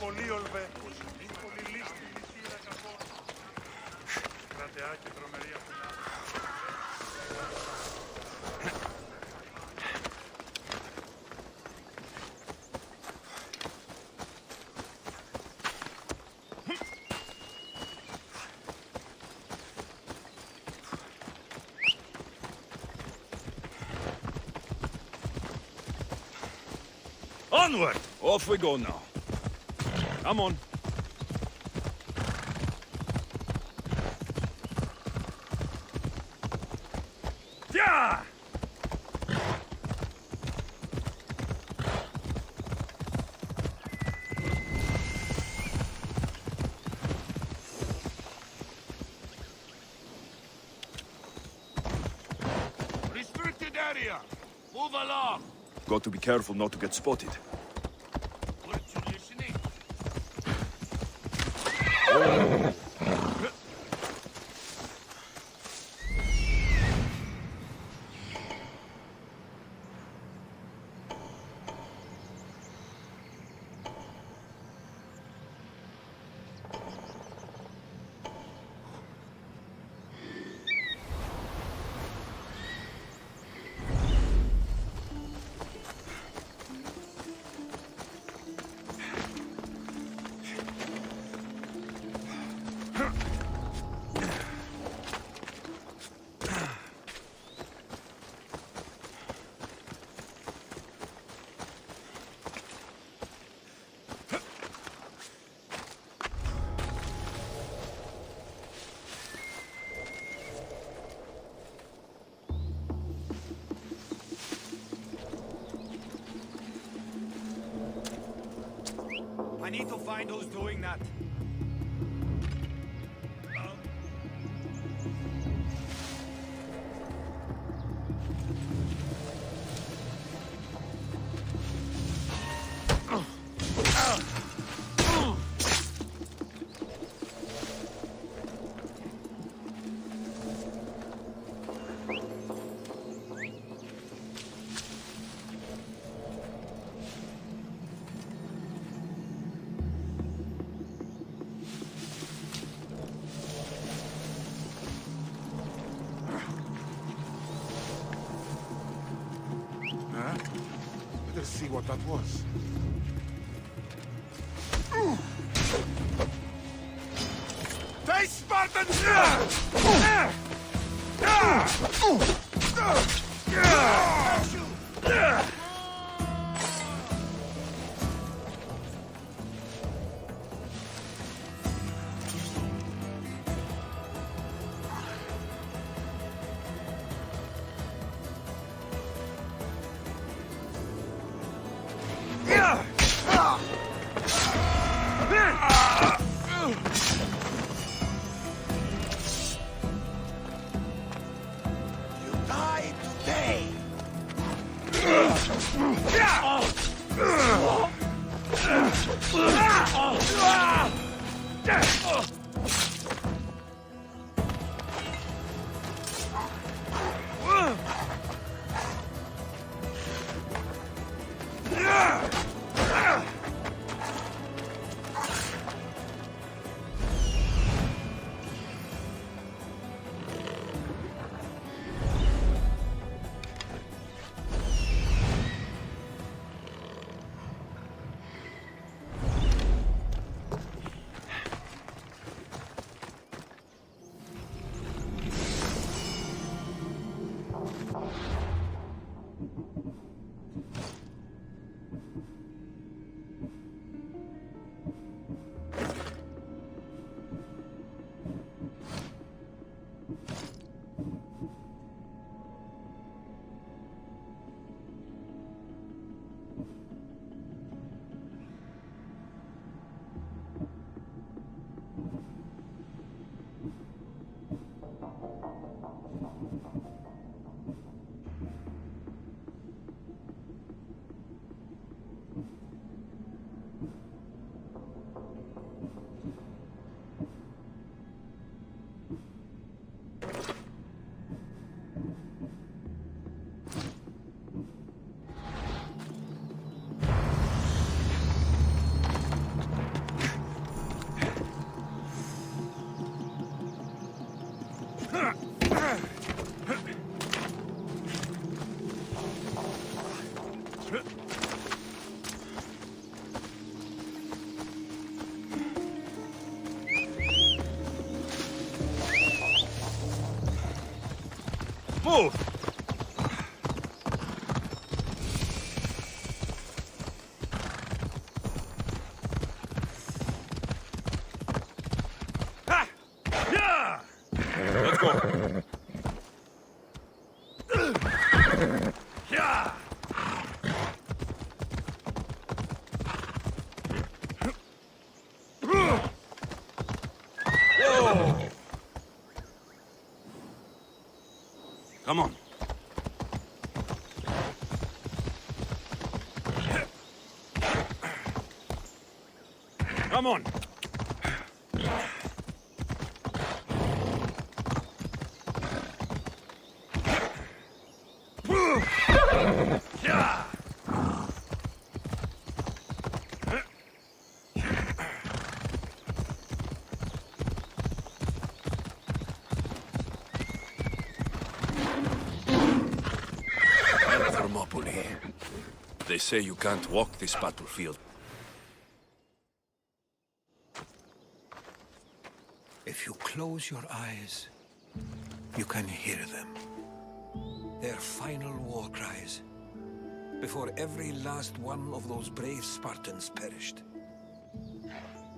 πολύ ολβέ. Πολύ λίστη, λυσίδα, κακό. Κρατεά και τρομερή αφινά. Onward! Off we go now. Come on. Yeah! Restricted area. Move along. Got to be careful not to get spotted. Weren't you listening? I need to find who's doing that. Let's see what that was. They Spartans! Move! Ha! Yeah! Let's go. Yeah! Whoa! Come on. Come on. Yeah! Thermopylae. They say you can't walk this battlefield. If you close your eyes, you can hear them. Their final war cries, before every last one of those brave Spartans perished.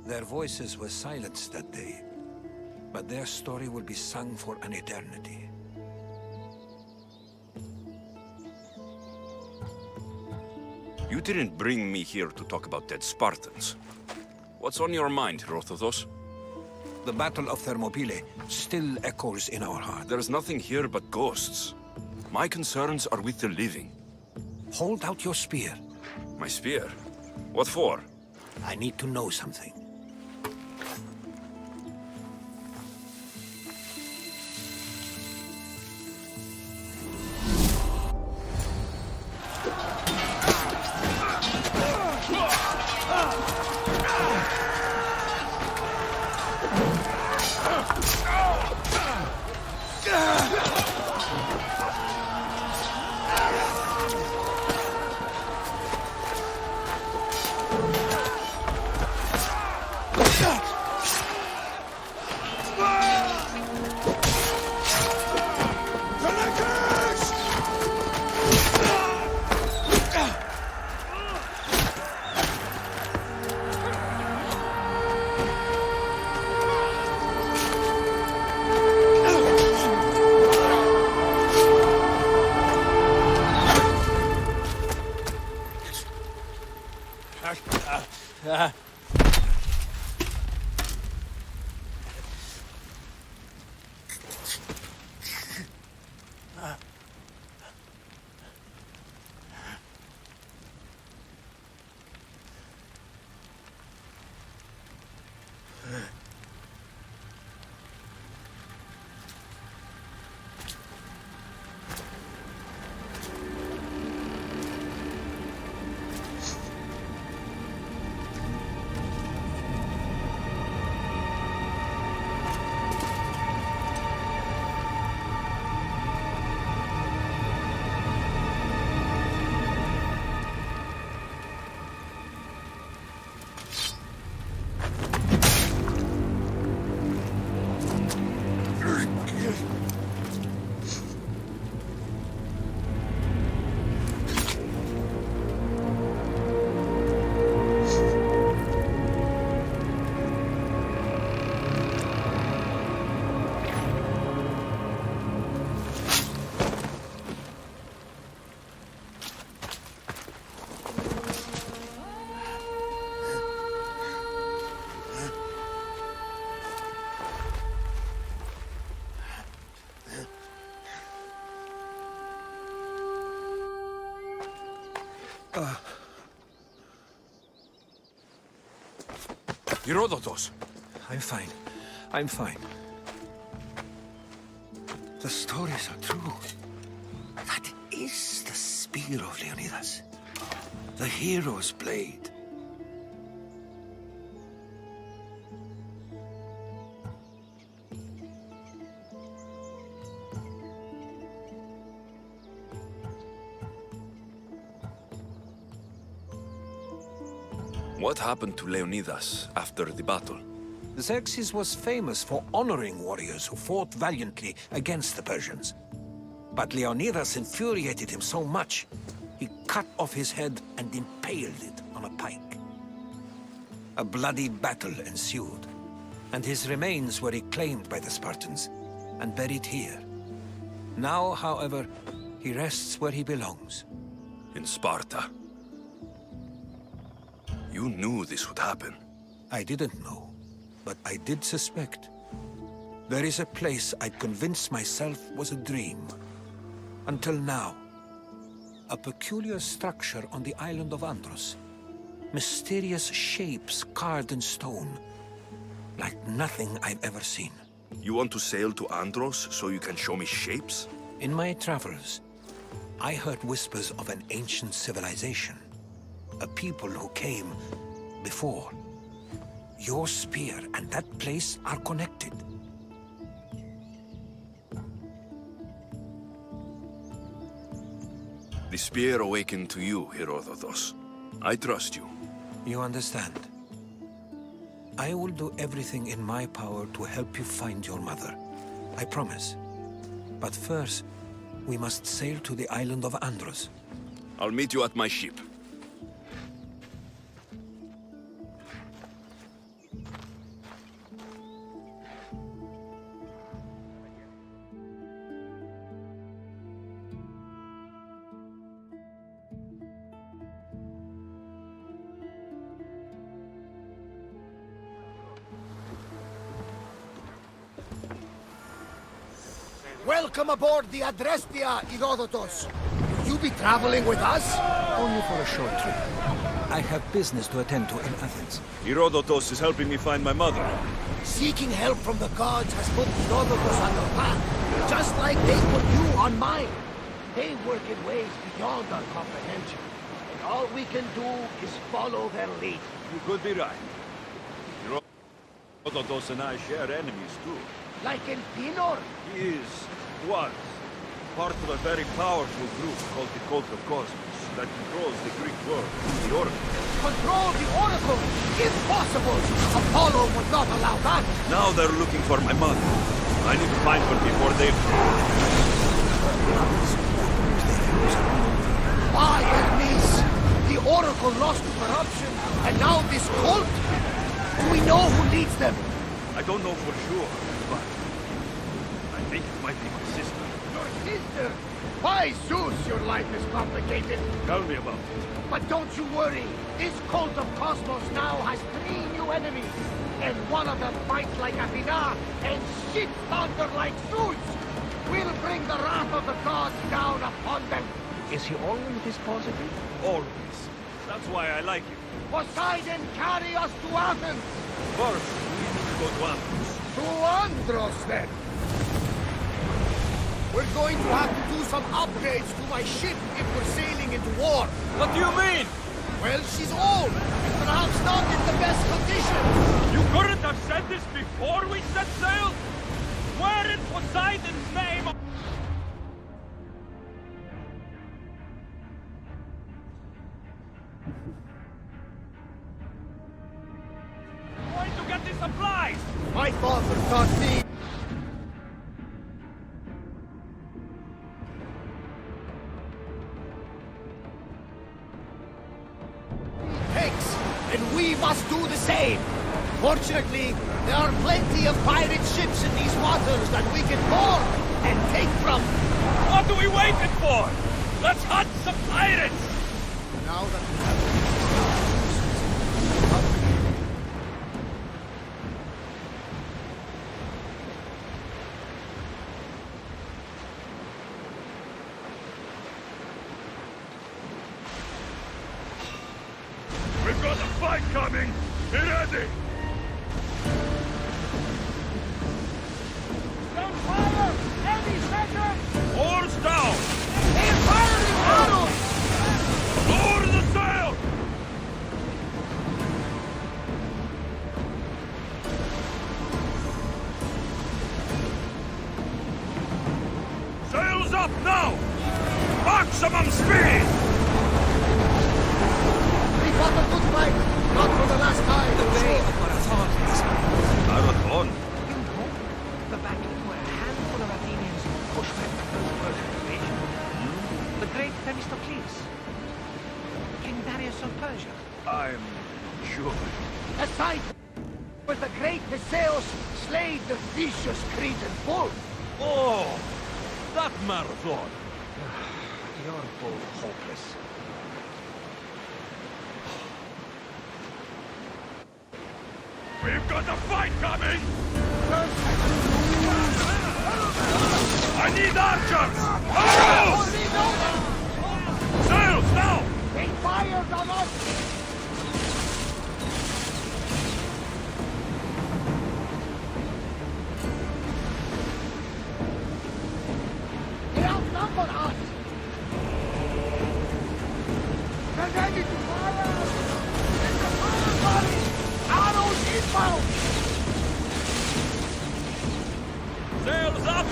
Their voices were silenced that day, but their story will be sung for an eternity. You didn't bring me here to talk about dead Spartans. What's on your mind, Herodotus? The Battle of Thermopylae still echoes in our heart. There's nothing here but ghosts. My concerns are with the living. Hold out your spear. My spear? What for? I need to know something. Herodotus! I'm fine. I'm fine. The stories are true. That is the spear of Leonidas. The hero's blade. What happened to Leonidas after the battle? Xerxes was famous for honoring warriors who fought valiantly against the Persians. But Leonidas infuriated him so much, he cut off his head and impaled it on a pike. A bloody battle ensued, and his remains were reclaimed by the Spartans and buried here. Now, however, he rests where he belongs. In Sparta. You knew this would happen. I didn't know, but I did suspect. There is a place I'd convinced myself was a dream. Until now. A peculiar structure on the island of Andros. Mysterious shapes carved in stone. Like nothing I've ever seen. You want to sail to Andros so you can show me shapes? In my travels, I heard whispers of an ancient civilization. A people who came before. Your spear and that place are connected. The spear awakened to you, Herodotus. I trust you. You understand? I will do everything in my power to help you find your mother. I promise. But first, we must sail to the island of Andros. I'll meet you at my ship. Welcome aboard the Adrestia, Herodotus. Will you be traveling with us? Only for a short trip. I have business to attend to in Athens. Herodotus is helping me find my mother. Seeking help from the gods has put Herodotus on your path, just like they put you on mine. They work in ways beyond our comprehension, and all we can do is follow their lead. You could be right. Herodotus and I share enemies too. Like in Pinor? He was, part of a very powerful group called the Cult of Cosmos that controls the Greek world, the Oracle. Control the Oracle! Impossible! Apollo would not allow that! Now they're looking for my mother. I need to find her before they... By Hermes! The Oracle lost to corruption, and now this cult? Do we know who leads them? I don't know for sure, but I think it might be my sister. Your sister? By Zeus, your life is complicated. Tell me about it. But don't you worry. This cult of Cosmos now has 3 new enemies. And one of them fights like Athena and shits thunder like Zeus. We'll bring the wrath of the gods down upon them. Is he always this positive? Always. That's why I like you. Poseidon, carry us to Athens. First, we need to go to Andros. To Andros, then. We're going to have to do some upgrades to my ship if we're sailing into war. What do you mean? Well, she's old, and perhaps not in the best condition. You couldn't have said this before we set sail? Where in Poseidon's name? Going to get the supplies! My father taught me. Takes, and we must do the same. Fortunately, there are plenty of pirate ships in these waters that we can board and take from. What are we waiting for? Let's hunt some pirates! Now that we have We've got a fight coming! Be ready! Don't fire! Heavy center! Oars down! They're firing arrows! Lower the sail! Sails up now! Maximum speed! We fought a good fight, not for the last time. Marathon? You know, the battle where a handful of Athenians pushed back the Persian great Themistocles? King Darius of Persia? I'm sure. Aside with the great Theseus slayed the vicious Cretan bull. Oh, that marathon. Your bull hopeless. We've got a fight coming! I need archers! Arrows! Sails, now! They fired on us! They outnumber us! They're ready to fire! It's a fire volley! Arrows inbound! Sails up!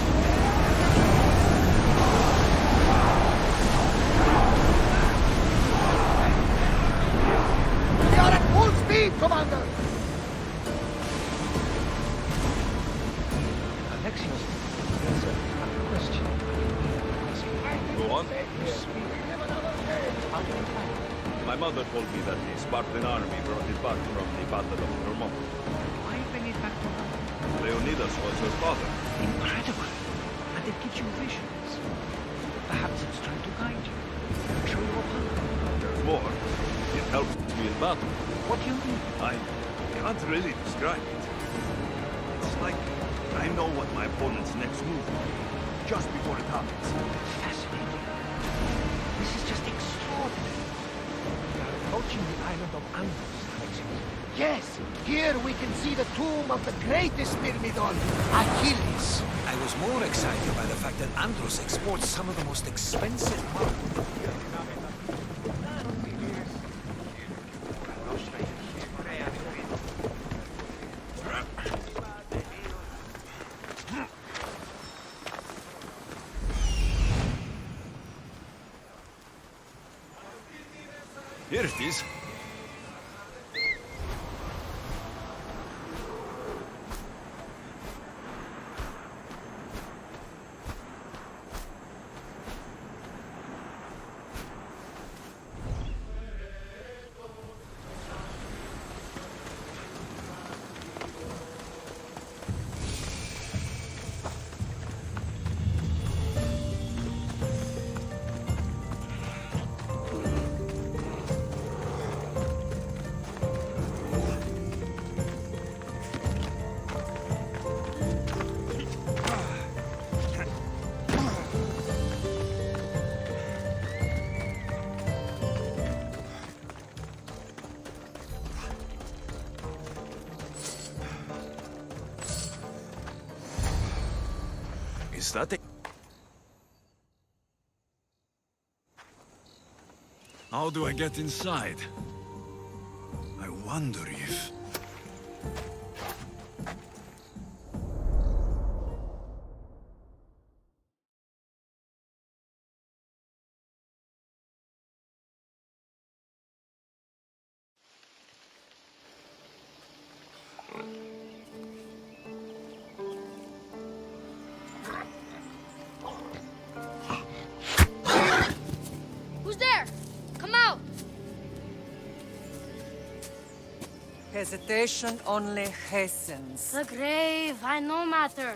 We are at full speed, Commander! Alexios, there's a question. Go on. My mother told me that the Spartan army brought it back from the Battle of Thermopylae. Why bring it back to her? Leonidas was her father. Incredible. And it gives you visions. Perhaps it's trying to guide you. Show you a path. There's more. It helps me in battle. What do you mean? I can't really describe it. It's like I know what my opponent's next move will be, just before it happens. Fascinating. This is just extraordinary. We are approaching the island of Andros, Alexios. Yes, here we can see the tomb of the greatest Myrmidon, Achilles. I was more excited by the fact that Andros exports some of the most expensive marble. Here it is. Is that it? How do I get inside? I wonder if... Who's there? Come out! Hesitation only hastens. The grave, I no matter.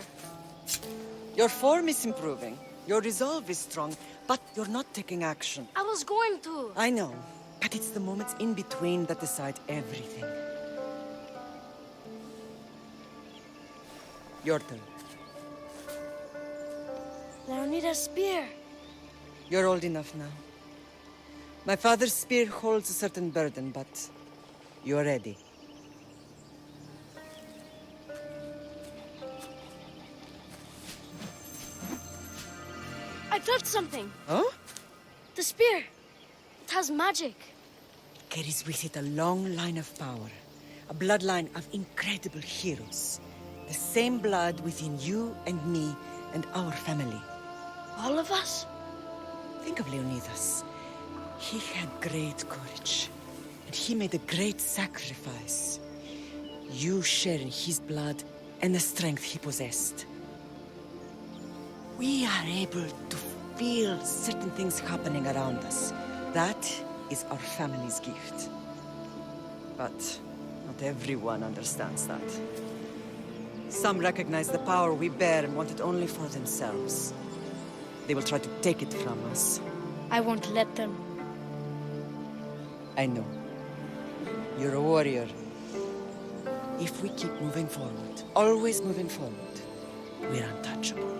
Your form is improving. Your resolve is strong, but you're not taking action. I was going to. I know, but it's the moments in between that decide everything. Your turn. Leonidas' spear. You're old enough now. My father's spear holds a certain burden, but you're ready. I touched something. Huh? The spear. It has magic. Carries with it a long line of power. A bloodline of incredible heroes. The same blood within you and me and our family. All of us? Think of Leonidas. He had great courage. And he made a great sacrifice. You share in his blood and the strength he possessed. We are able to feel certain things happening around us. That is our family's gift. But not everyone understands that. Some recognize the power we bear and want it only for themselves. They will try to take it from us. I won't let them. I know. You're a warrior. If we keep moving forward, always moving forward, we're untouchable.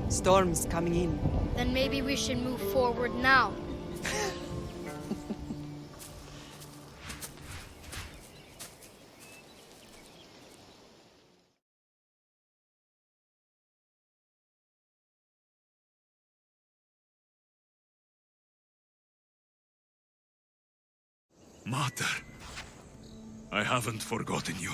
Storm's coming in. Then maybe we should move forward now. Mater, I haven't forgotten you.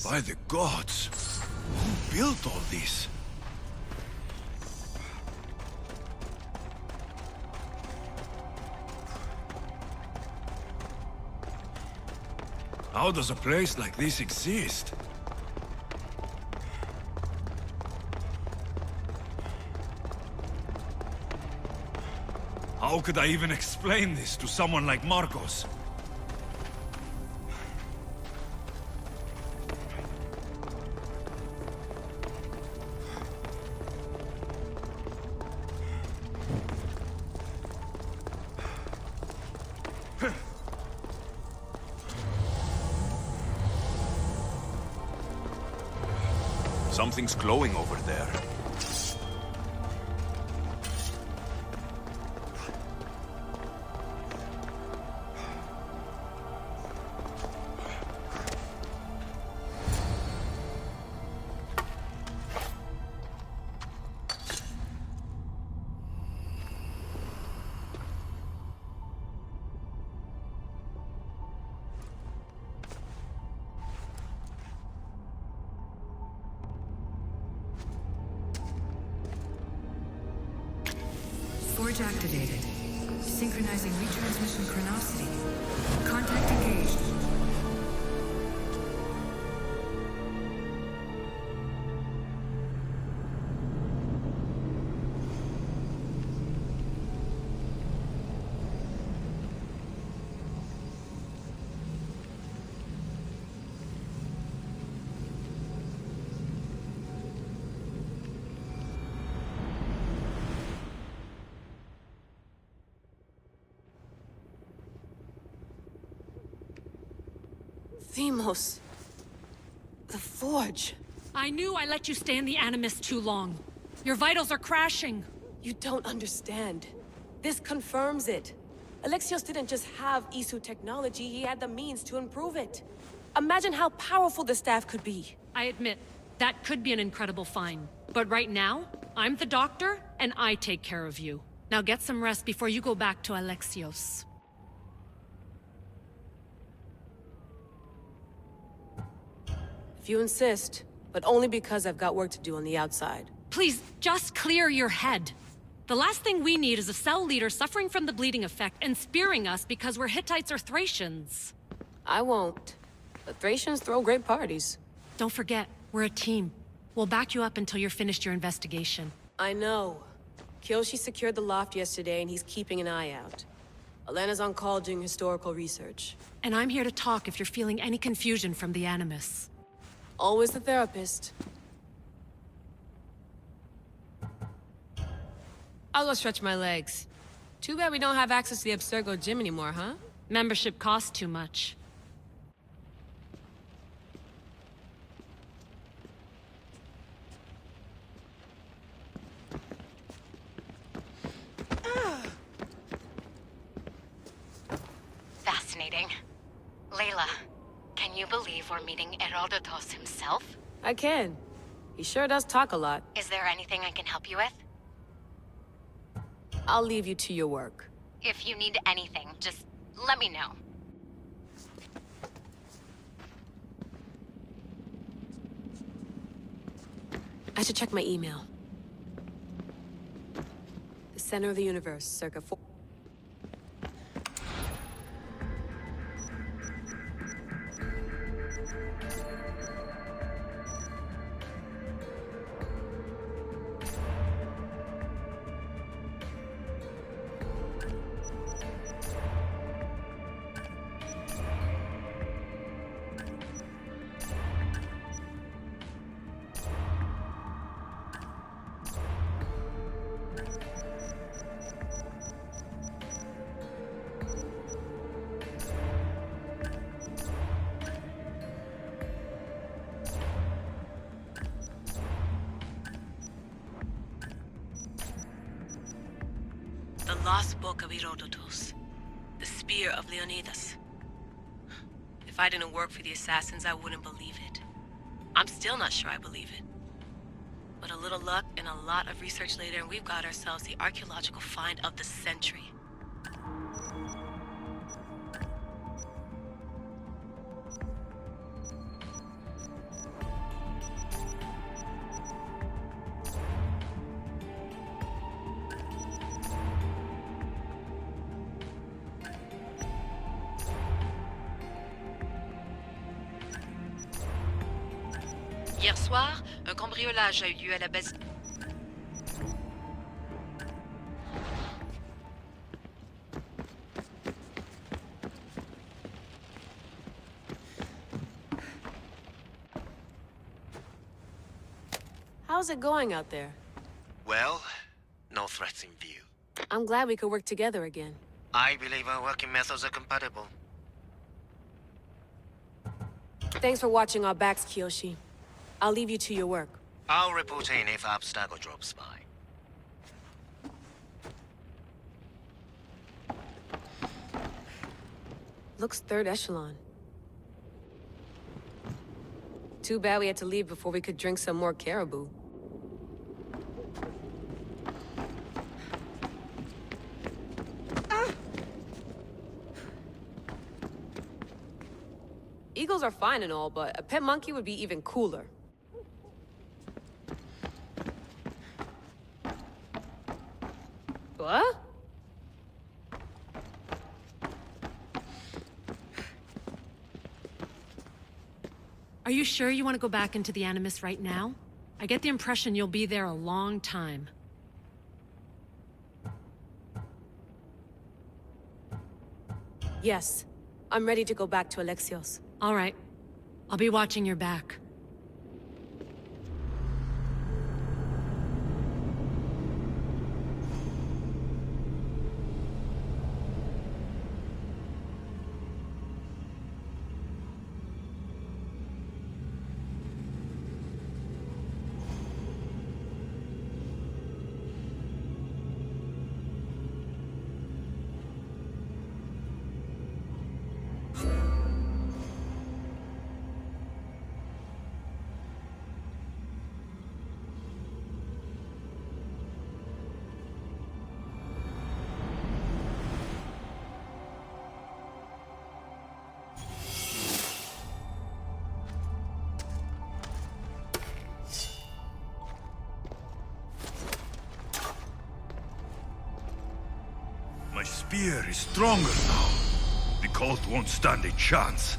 By the gods! Who built all this? How does a place like this exist? How could I even explain this to someone like Marcos? Something's glowing over there. Forge activated. Synchronizing retransmission chronicity. Contact engaged. Themos. The Forge. I knew I let you stay in the Animus too long. Your vitals are crashing. You don't understand. This confirms it. Alexios didn't just have Isu technology, he had the means to improve it. Imagine how powerful the staff could be. I admit, that could be an incredible find. But right now, I'm the doctor, and I take care of you. Now get some rest before you go back to Alexios. If you insist, but only because I've got work to do on the outside. Please, just clear your head. The last thing we need is a cell leader suffering from the bleeding effect and spearing us because we're Hittites or Thracians. I won't. The Thracians throw great parties. Don't forget, we're a team. We'll back you up until you're finished your investigation. I know. Kyoshi secured the loft yesterday and he's keeping an eye out. Elena's on call doing historical research. And I'm here to talk if you're feeling any confusion from the Animus. Always the therapist. I'll go stretch my legs. Too bad we don't have access to the Abstergo gym anymore, huh? Membership costs too much. Fascinating. Layla, can you believe we're meeting Herodotus himself? I can. He sure does talk a lot. Is there anything I can help you with? I'll leave you to your work. If you need anything, just let me know. I should check my email. The center of the universe, circa 4... The Lost Book of Herodotus. The Spear of Leonidas. If I didn't work for the assassins, I wouldn't believe it. I'm still not sure I believe it. But a little luck and a lot of research later, and we've got ourselves the archaeological find of the century. Hier soir, un cambriolage a eu lieu à la base... How's it going out there? Well, no threats in view. I'm glad we could work together again. I believe our working methods are compatible. Thanks for watching our backs, Kiyoshi. I'll leave you to your work. I'll report in if Abstergo drops by. Looks third echelon. Too bad we had to leave before we could drink some more caribou. Eagles are fine and all, but a pet monkey would be even cooler. What? Are you sure you want to go back into the Animus right now? I get the impression you'll be there a long time. Yes. I'm ready to go back to Alexios. All right. I'll be watching your back. My spear is stronger now. The cult won't stand a chance.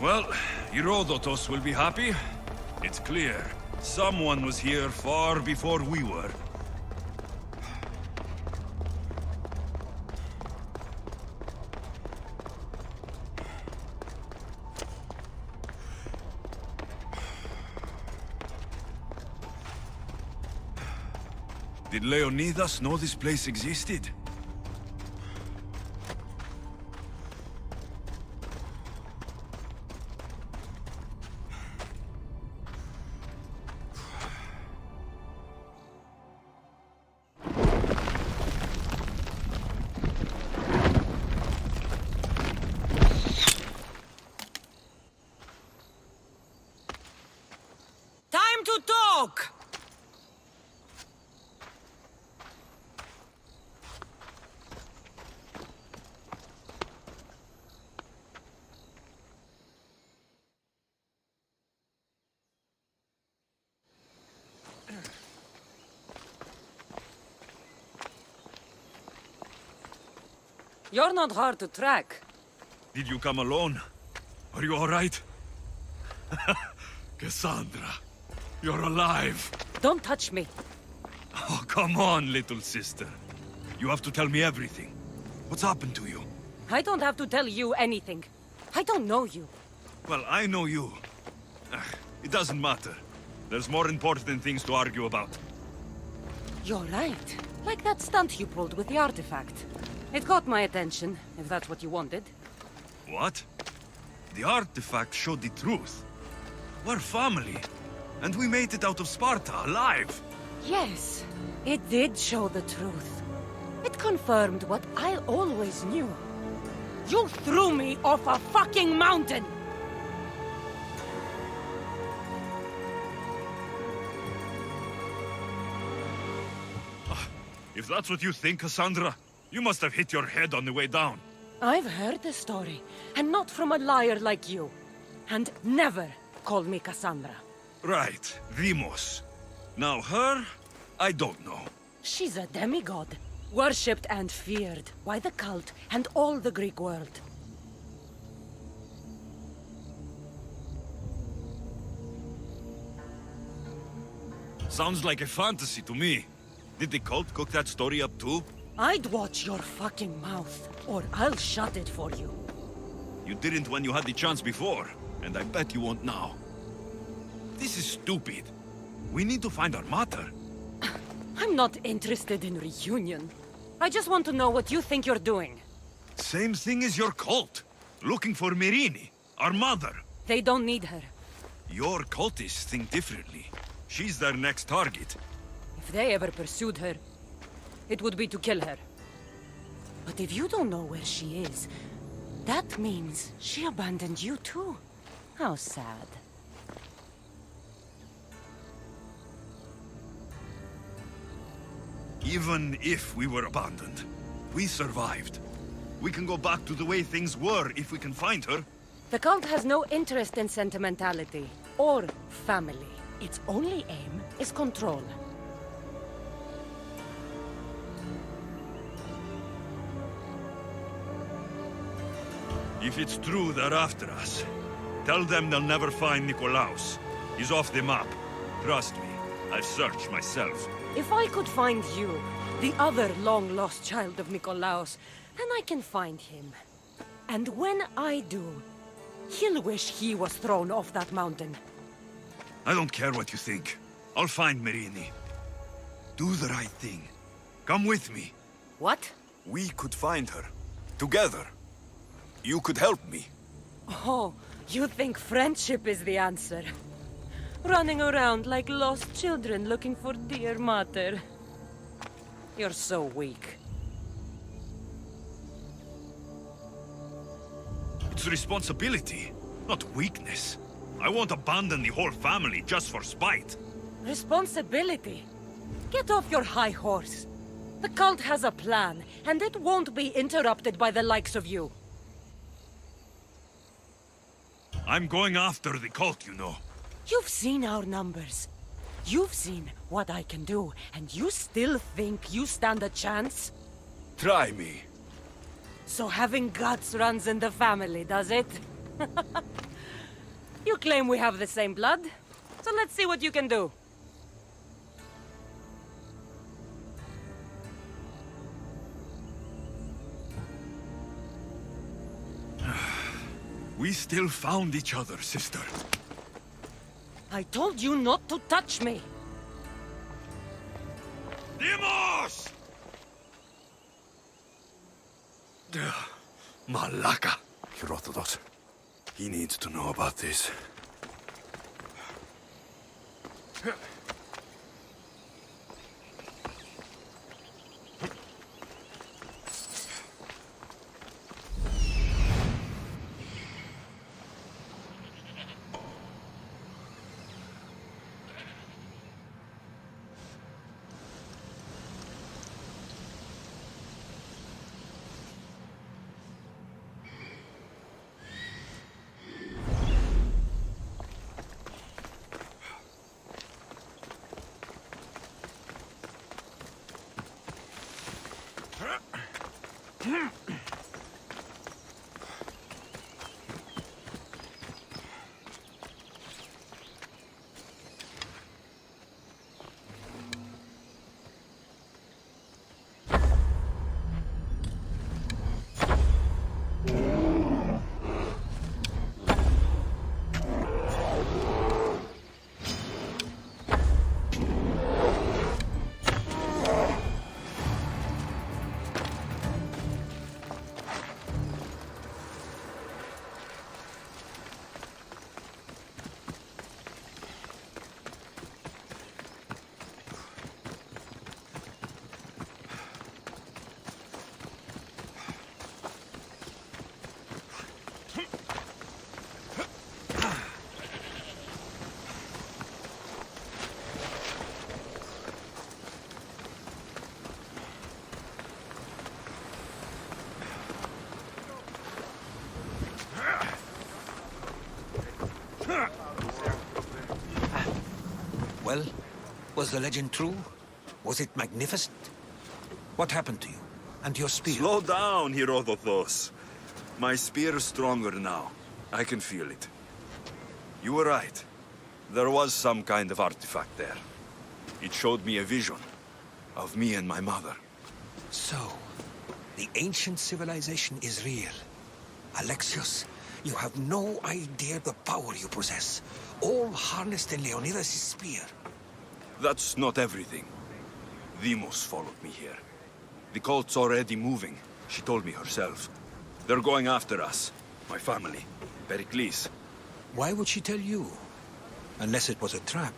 Well, Herodotus will be happy. It's clear. Someone was here far before we were. Did Leonidas know this place existed? Time to talk! You're not hard to track. Did you come alone? Are you all right? Cassandra, you're alive. Don't touch me. Oh, come on, little sister. You have to tell me everything. What's happened to you? I don't have to tell you anything. I don't know you. Well, I know you. It doesn't matter. There's more important things to argue about. You're right. Like that stunt you pulled with the artifact. It caught my attention, if that's what you wanted. What? The artifact showed the truth. We're family. And we made it out of Sparta alive. Yes, it did show the truth. It confirmed what I always knew. You threw me off a fucking mountain! If that's what you think, Cassandra, you must have hit your head on the way down. I've heard the story, and not from a liar like you. And never call me Cassandra. Right, Demos. Now her, I don't know. She's a demigod, worshipped and feared by the cult and all the Greek world. Sounds like a fantasy to me. Did the cult cook that story up too? I'd watch your fucking mouth, or I'll shut it for you. You didn't when you had the chance before, and I bet you won't now. This is stupid. We need to find our mother. I'm not interested in reunion. I just want to know what you think you're doing. Same thing as your cult. Looking for Myrrine, our mother. They don't need her. Your cultists think differently. She's their next target. If they ever pursued her, it would be to kill her. But if you don't know where she is, that means she abandoned you too. How sad. Even if we were abandoned, we survived. We can go back to the way things were if we can find her. The cult has no interest in sentimentality or family. Its only aim is control. If it's true they're after us, tell them they'll never find Nikolaos. He's off the map. Trust me, I've searched myself. If I could find you, the other long-lost child of Nikolaos, then I can find him. And when I do, he'll wish he was thrown off that mountain. I don't care what you think. I'll find Myrrine. Do the right thing. Come with me. What? We could find her. Together. You could help me. Oh, you think friendship is the answer? Running around like lost children looking for dear mother. You're so weak. It's responsibility, not weakness. I won't abandon the whole family just for spite. Responsibility? Get off your high horse. The cult has a plan, and it won't be interrupted by the likes of you. I'm going after the cult, you know. You've seen our numbers. You've seen what I can do, and you still think you stand a chance? Try me. So having guts runs in the family, does it? You claim we have the same blood, so let's see what you can do. We still found each other, sister. I told you not to touch me! Dimos! Malaka. Herodotus. He needs to know about this. Well, was the legend true? Was it magnificent? What happened to you? And your spear? Slow down, Herodotus. My spear is stronger now. I can feel it. You were right. There was some kind of artifact there. It showed me a vision of me and my mother. So, the ancient civilization is real. Alexios, you have no idea the power you possess. All harnessed in Leonidas' spear. That's not everything. Demos followed me here. The cult's already moving. She told me herself. They're going after us. My family. Pericles. Why would she tell you? Unless it was a trap.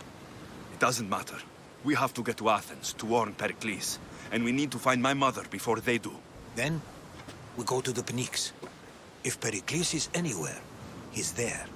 It doesn't matter. We have to get to Athens to warn Pericles. And we need to find my mother before they do. Then, we go to the Pnyx. If Pericles is anywhere, he's there.